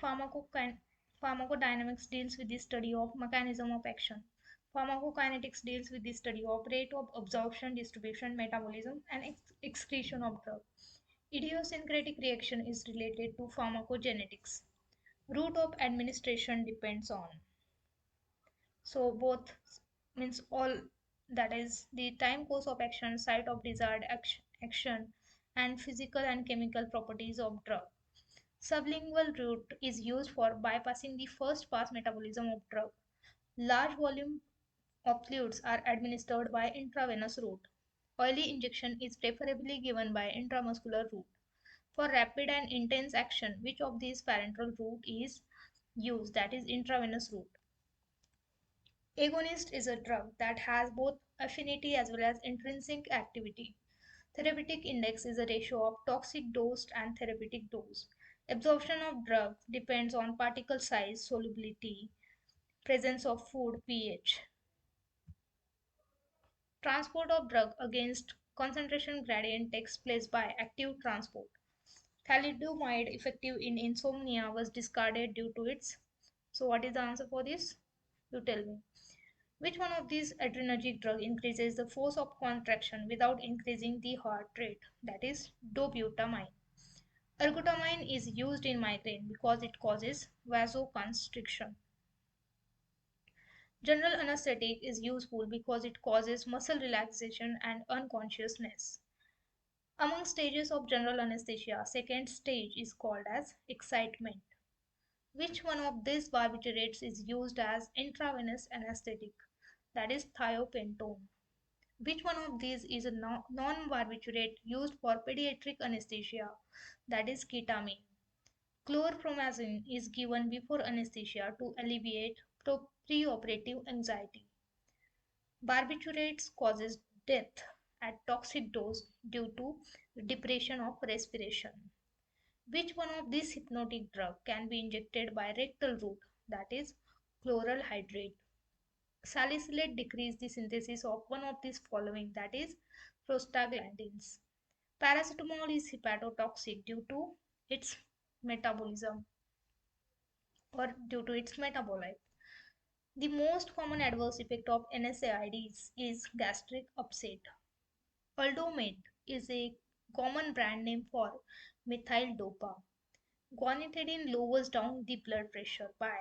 Pharmacokin- Pharmacodynamics deals with the study of mechanism of action. Pharmacokinetics deals with the study of rate of absorption, distribution, metabolism, and excretion of drug. Idiosyncratic reaction is related to pharmacogenetics. Route of administration depends on. So both means all, that is the time course of action, site of desired action, and physical and chemical properties of drug. Sublingual route is used for bypassing the first pass metabolism of drug. Large volume of fluids are administered by intravenous route. Oily injection is preferably given by intramuscular route. For rapid and intense action, which of these parenteral route is used, that is intravenous route. Agonist is a drug that has both affinity as well as intrinsic activity. Therapeutic index is a ratio of toxic dose and therapeutic dose. Absorption of drug depends on particle size, solubility, presence of food, pH. Transport of drug against concentration gradient takes place by active transport. Thalidomide effective in insomnia was discarded due to its. So what is the answer for this? You tell me. Which one of these adrenergic drug increases the force of contraction without increasing the heart rate? That is dobutamine. Ergotamine is used in migraine because it causes vasoconstriction. General anesthetic is useful because it causes muscle relaxation and unconsciousness. Among stages of general anesthesia, second stage is called as excitement. Which one of these barbiturates is used as intravenous anesthetic? That is thiopentone. Which one of these is a non-barbiturate used for pediatric anesthesia? That is ketamine. Chlorpromazine is given before anesthesia to alleviate preoperative anxiety. Barbiturates causes death at toxic dose due to depression of respiration. Which one of these hypnotic drug can be injected by rectal route? That is chloral hydrate. Salicylate decrease the synthesis of one of these following, that is prostaglandins. Paracetamol is hepatotoxic due to its metabolism or due to its metabolite. The most common adverse effect of NSAIDs is gastric upset. Aldomate is a common brand name for methyl dopa. Guanethidine lowers down the blood pressure by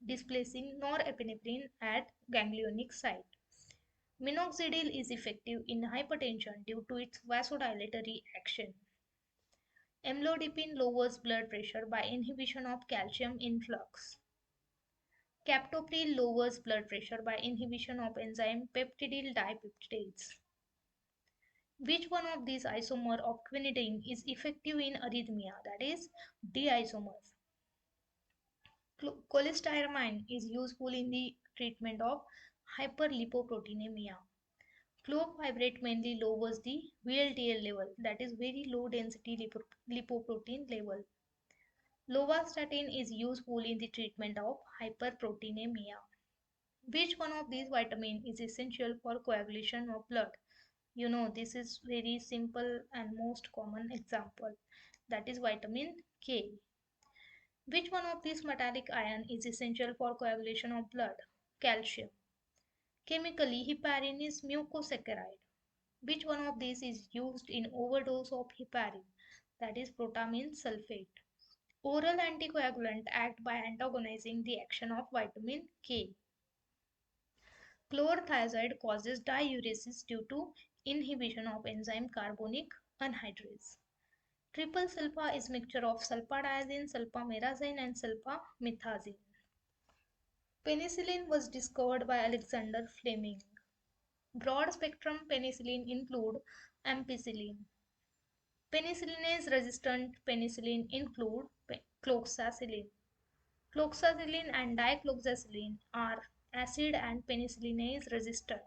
displacing norepinephrine at ganglionic site. Minoxidil is effective in hypertension due to its vasodilatory action. Amlodipine lowers blood pressure by inhibition of calcium influx. Captopril lowers blood pressure by inhibition of enzyme peptidyl dipeptides. Which one of these isomer of quinidine is effective in arrhythmia? That is D-isomers. Cholestyramine is useful in the treatment of hyperlipoproteinemia. Clofibrate mainly lowers the VLDL level, that is very low density lipoprotein level. Lovastatin is useful in the treatment of hyperproteinemia. Which one of these vitamins is essential for coagulation of blood? You know, this is very simple and most common example, that is vitamin K. Which one of these metallic ion is essential for coagulation of blood? Calcium. Chemically, heparin is mucosaccharide. Which one of these is used in overdose of heparin? That is protamine sulfate. Oral anticoagulant act by antagonizing the action of vitamin K. Chlorothiazide causes diuresis due to inhibition of enzyme carbonic anhydrase. Triple sulfa is mixture of sulfadiazine, sulfamerazine and sulfamethazine. Penicillin was discovered by Alexander Fleming. Broad spectrum penicillin include ampicillin. Penicillinase resistant penicillin include cloxacillin. Cloxacillin and dicloxacillin are acid and penicillinase resistant.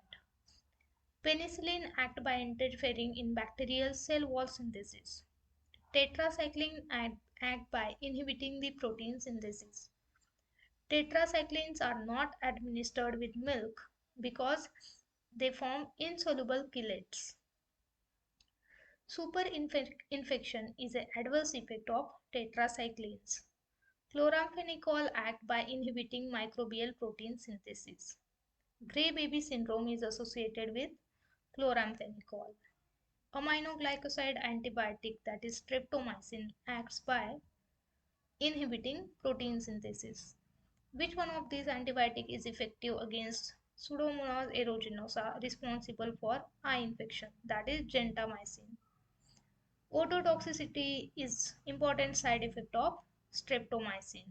Penicillin act by interfering in bacterial cell wall synthesis. Tetracycline act by inhibiting the protein synthesis. Tetracyclines are not administered with milk because they form insoluble chelates. Superinfection is an adverse effect of tetracyclines. Chloramphenicol act by inhibiting microbial protein synthesis. Gray baby syndrome is associated with chloramphenicol. Aminoglycoside antibiotic, that is streptomycin, acts by inhibiting protein synthesis. Which one of these antibiotic is effective against Pseudomonas aeruginosa responsible for eye infection, that is gentamicin. Ototoxicity is important side effect of streptomycin.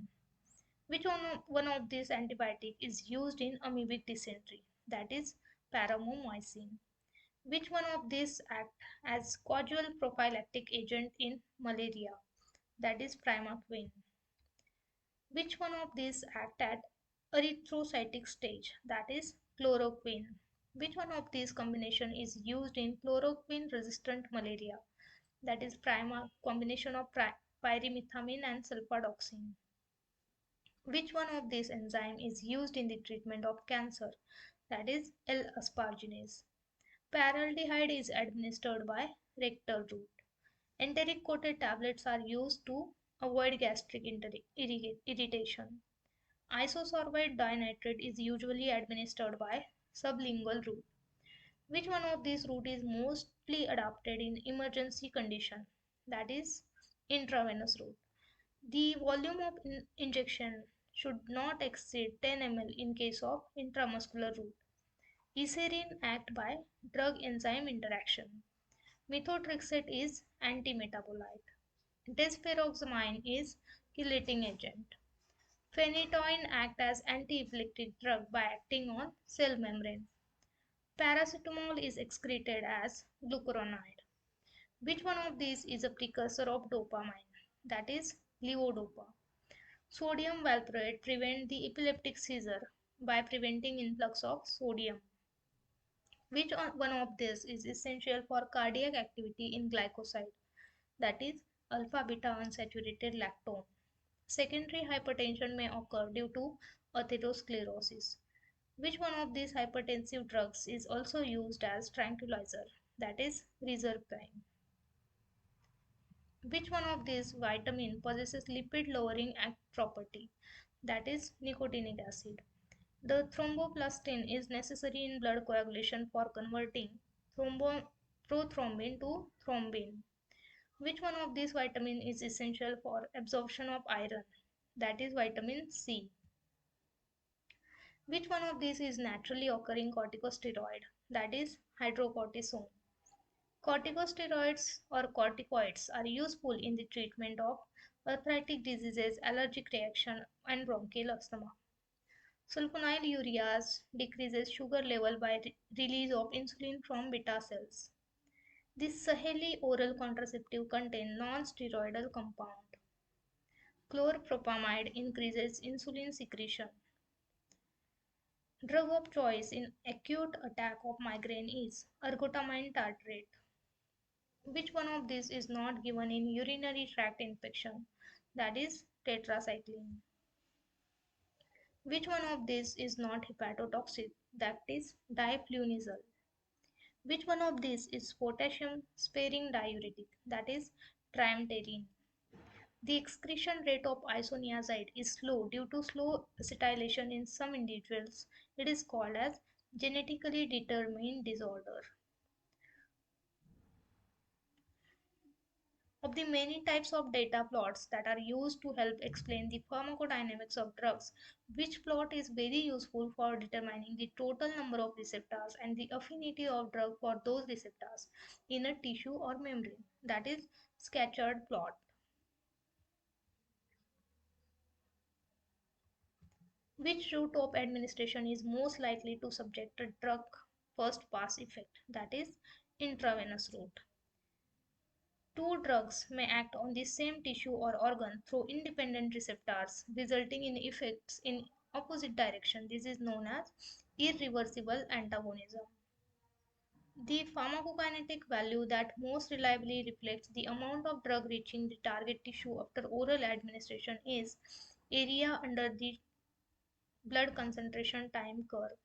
Which one of these antibiotic is used in amoebic dysentery, that is paramomycin. Which one of these act as causal prophylactic agent in malaria, that is primaquine. Which one of these act at erythrocytic stage, that is chloroquine. Which one of these combination is used in chloroquine resistant malaria, that is prima combination of pyrimethamine and sulfadoxine. Which one of these enzyme is used in the treatment of cancer, that is L-asparginase. Paraldehyde is administered by rectal route. Enteric coated tablets are used to avoid gastric irritation. Isosorbide dinitrate is usually administered by sublingual route. Which one of these route is mostly adapted in emergency condition, that is intravenous route. The volume of injection should not exceed 10 ml in case of intramuscular route. Eserine act by drug enzyme interaction. Methotrexate is antimetabolite. Desferoxamine is chelating agent. Phenytoin act as anti-epileptic drug by acting on cell membrane. Paracetamol is excreted as glucuronide. Which one of these is a precursor of dopamine? That is levodopa. Sodium valproate prevents the epileptic seizure by preventing influx of sodium. Which one of these is essential for cardiac activity in glycoside? That is alpha beta unsaturated lactone. Secondary hypertension may occur due to atherosclerosis. Which one of these hypertensive drugs is also used as tranquilizer? That is reserpine. Which one of these vitamin possesses lipid lowering act property? That is nicotinic acid. The thromboplastin is necessary in blood coagulation for converting prothrombin to thrombin. Which one of these vitamin is essential for absorption of iron? That is vitamin C. Which one of these is naturally occurring corticosteroid? That is hydrocortisone. Corticosteroids or corticoids are useful in the treatment of arthritic diseases, allergic reaction, and bronchial asthma. Sulfonylureas decreases sugar level by release of insulin from beta cells. This Saheli oral contraceptive contain non-steroidal compound. Chlorpropamide increases insulin secretion. Drug of choice in acute attack of migraine is ergotamine tartrate. Which one of these is not given in urinary tract infection? That is tetracycline. Which one of these is not hepatotoxic? That is diflunisal. Which one of these is potassium sparing diuretic? That is triamterene. The excretion rate of isoniazid is slow due to slow acetylation in some individuals. It is called as genetically determined disorder. Of the many types of data plots that are used to help explain the pharmacodynamics of drugs, which plot is very useful for determining the total number of receptors and the affinity of drug for those receptors in a tissue or membrane? That is scattered plot. Which route of administration is most likely to subject a drug first pass effect? That is intravenous route. Two drugs may act on the same tissue or organ through independent receptors, resulting in effects in opposite direction. This is known as irreversible antagonism. The pharmacokinetic value that most reliably reflects the amount of drug reaching the target tissue after oral administration is area under the blood concentration time curve.